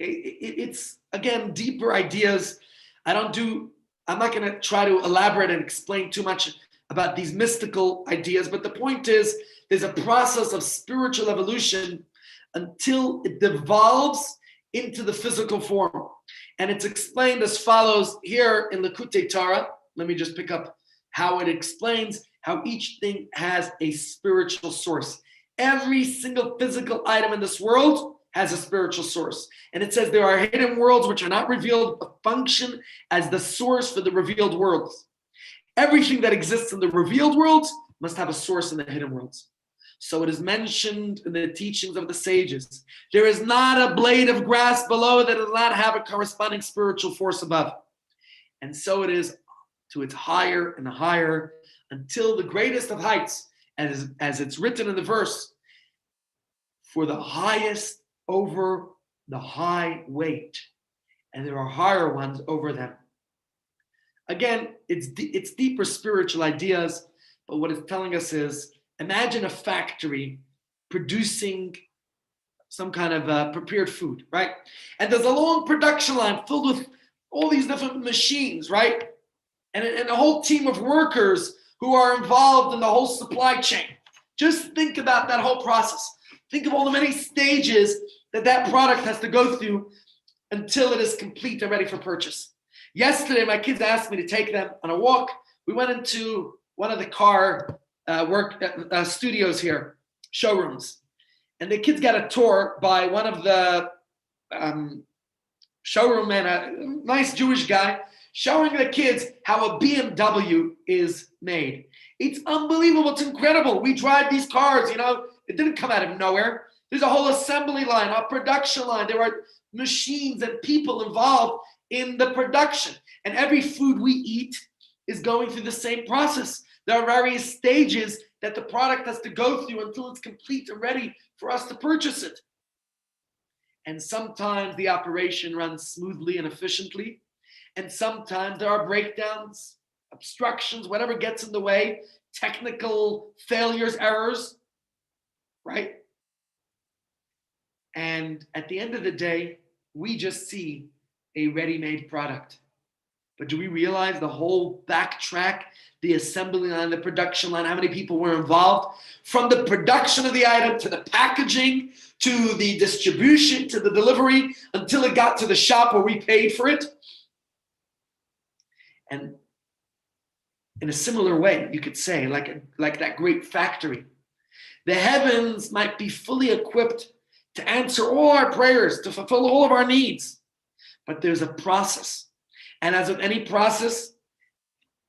Okay, it's again deeper ideas. I'm not going to try to elaborate and explain too much about these mystical ideas, but the point is, there's a process of spiritual evolution until it devolves into the physical form. And it's explained as follows here in Likutei Torah. Let me just pick up how it explains how each thing has a spiritual source. Every single physical item in this world has a spiritual source. And it says there are hidden worlds which are not revealed, but function as the source for the revealed worlds. Everything that exists in the revealed worlds must have a source in the hidden worlds. So it is mentioned in the teachings of the sages. There is not a blade of grass below that does not have a corresponding spiritual force above. And so it is to its higher and higher until the greatest of heights, as it's written in the verse, for the highest over the high weight, and there are higher ones over them. Again, it's deeper spiritual ideas, but what it's telling us is, imagine a factory producing some kind of prepared food, right? And there's a long production line filled with all these different machines, right? And a whole team of workers who are involved in the whole supply chain. Just think about that whole process. Think of all the many stages that product has to go through until it is complete and ready for purchase. Yesterday, my kids asked me to take them on a walk. We went into one of the car studios here, showrooms. And the kids got a tour by one of the showroom men, a nice Jewish guy, showing the kids how a BMW is made. It's unbelievable. It's incredible. We drive these cars, it didn't come out of nowhere. There's a whole assembly line, a production line. There are machines and people involved in the production. And every food we eat is going through the same process. There are various stages that the product has to go through until it's complete and ready for us to purchase it. And sometimes the operation runs smoothly and efficiently. And sometimes there are breakdowns, obstructions, whatever gets in the way, technical failures, errors, right? And at the end of the day, we just see a ready-made product. But do we realize the whole backtrack, the assembly line, the production line, how many people were involved? From the production of the item to the packaging, to the distribution, to the delivery, until it got to the shop where we paid for it. And in a similar way, you could say, like that great factory, the heavens might be fully equipped to answer all our prayers, to fulfill all of our needs. But there's a process. And as with any process,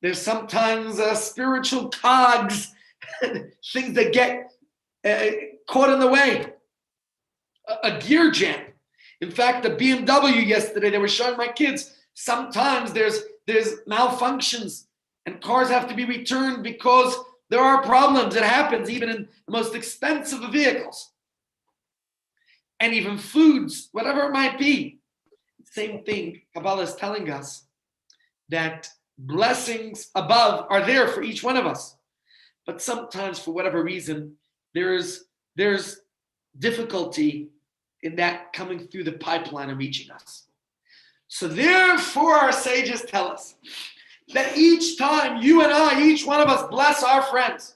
there's sometimes spiritual cogs, things that get caught in the way. A gear jam. In fact, the BMW yesterday, they were showing my kids, sometimes there's malfunctions and cars have to be returned because there are problems. It happens even in the most expensive of vehicles. And even foods, whatever it might be. Same thing, Kabbalah is telling us that blessings above are there for each one of us. But sometimes, for whatever reason, there's difficulty in that coming through the pipeline and reaching us. So therefore, our sages tell us that each time you and I, each one of us, bless our friends,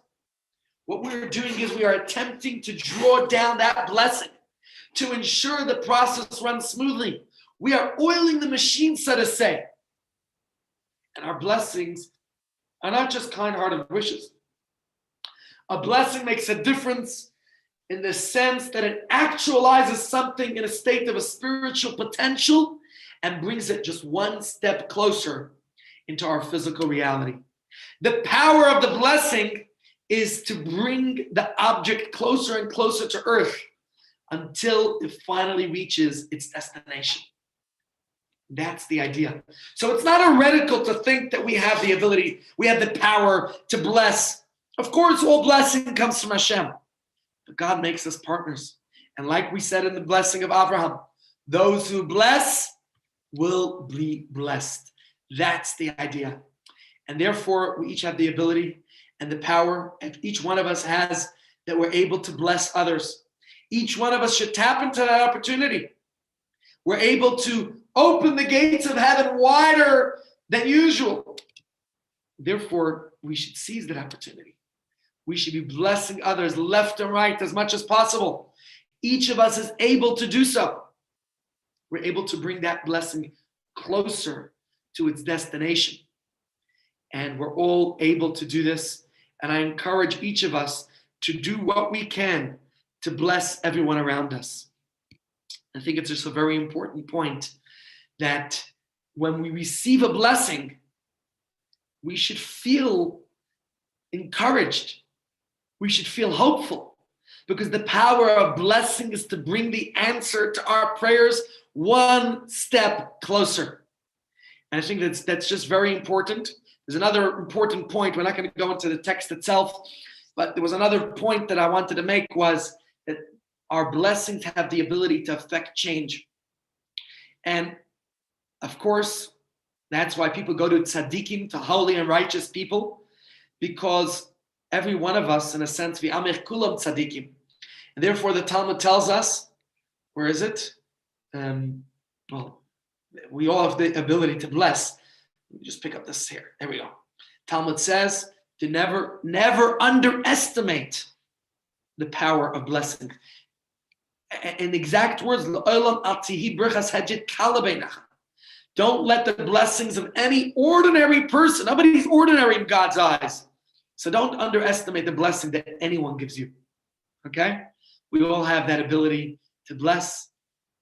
what we're doing is we are attempting to draw down that blessing to ensure the process runs smoothly. We are oiling the machine, so to say. And our blessings are not just kind-hearted wishes. A blessing makes a difference in the sense that it actualizes something in a state of a spiritual potential and brings it just one step closer into our physical reality. The power of the blessing is to bring the object closer and closer to earth until it finally reaches its destination. That's the idea. So it's not heretical to think that we have the ability, we have the power to bless. Of course, all blessing comes from Hashem, but God makes us partners. And like we said in the blessing of Abraham, those who bless will be blessed. That's the idea. And therefore, we each have the ability and the power, and each one of us has, that we're able to bless others. Each one of us should tap into that opportunity. We're able to open the gates of heaven wider than usual. Therefore, we should seize that opportunity. We should be blessing others left and right as much as possible. Each of us is able to do so. We're able to bring that blessing closer to its destination. And we're all able to do this. And I encourage each of us to do what we can to bless everyone around us. I think it's just a very important point that when we receive a blessing, we should feel encouraged. We should feel hopeful, because the power of blessing is to bring the answer to our prayers one step closer. And I think that's just very important. There's another important point. We're not going to go into the text itself, but there was another point that I wanted to make, was that our blessings have the ability to affect change. And of course, that's why people go to tzaddikim, to holy and righteous people, because every one of us, in a sense, v'amich kulam tzaddikim. And therefore, the Talmud tells us, where is it? Well, we all have the ability to bless. Let me just pick up this here. There we go. Talmud says to never underestimate the power of blessing. In exact words, don't let the blessings of any ordinary person, nobody's ordinary in God's eyes. So don't underestimate the blessing that anyone gives you. Okay? We all have that ability to bless.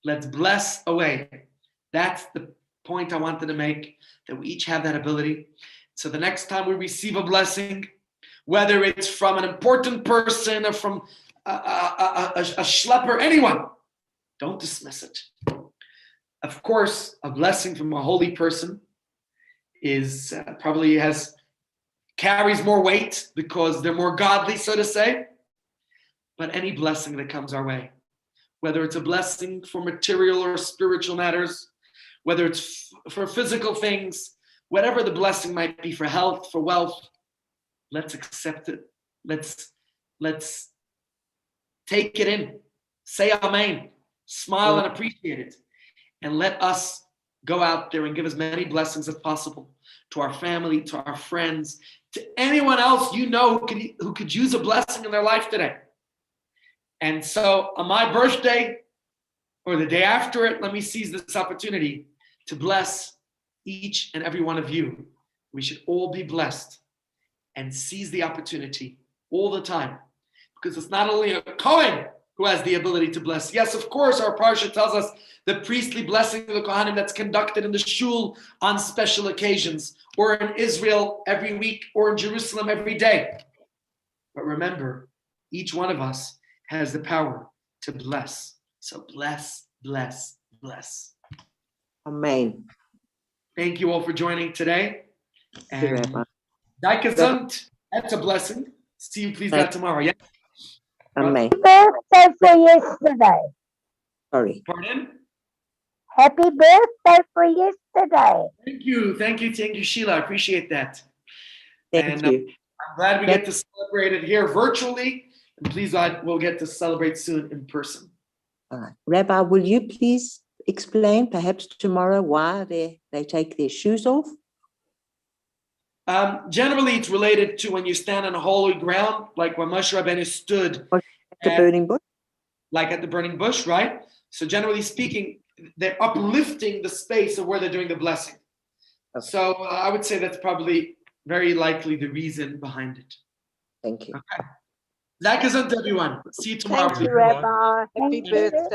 Let's bless away. That's the point I wanted to make, that we each have that ability. So the next time we receive a blessing, whether it's from an important person or from a schlepper, anyone, don't dismiss it. Of course, a blessing from a holy person is probably carries more weight because they're more godly, so to say. But any blessing that comes our way, whether it's a blessing for material or spiritual matters, whether it's for physical things, whatever the blessing might be, for health, for wealth, let's accept it. Let's take it in. Say amen. Smile and appreciate it. And let us go out there and give as many blessings as possible to our family, to our friends, to anyone else you know who could use a blessing in their life today. And so on my birthday or the day after it, let me seize this opportunity to bless each and every one of you. We should all be blessed and seize the opportunity all the time, because it's not only a Kohen who has the ability to bless. Yes, of course, our parsha tells us the priestly blessing of the Kohanim that's conducted in the shul on special occasions, or in Israel every week, or in Jerusalem every day. But remember, each one of us has the power to bless. So bless, bless, bless. Amen. Thank you all for joining today. And Danke, that's a blessing. See you please out tomorrow. Yeah. Amen. Birthday for yesterday. Sorry. Pardon? Happy birthday for yesterday. Thank you, Sheila. I appreciate that. Thank you. I'm glad we get to celebrate it here virtually. And please, we'll get to celebrate soon in person. All right. Rabbi, will you please explain perhaps tomorrow why they take their shoes off? Generally, it's related to when you stand on a holy ground, like when Moshe Rabbeinu stood at the burning bush. Like at the burning bush, right? So generally speaking, they're uplifting the space of where they're doing the blessing. So I would say that's probably very likely the reason behind it. Thank you. Okay. Like us on everyone. See you tomorrow. Thank you, please. Rabbi. Happy Thank you. birthday.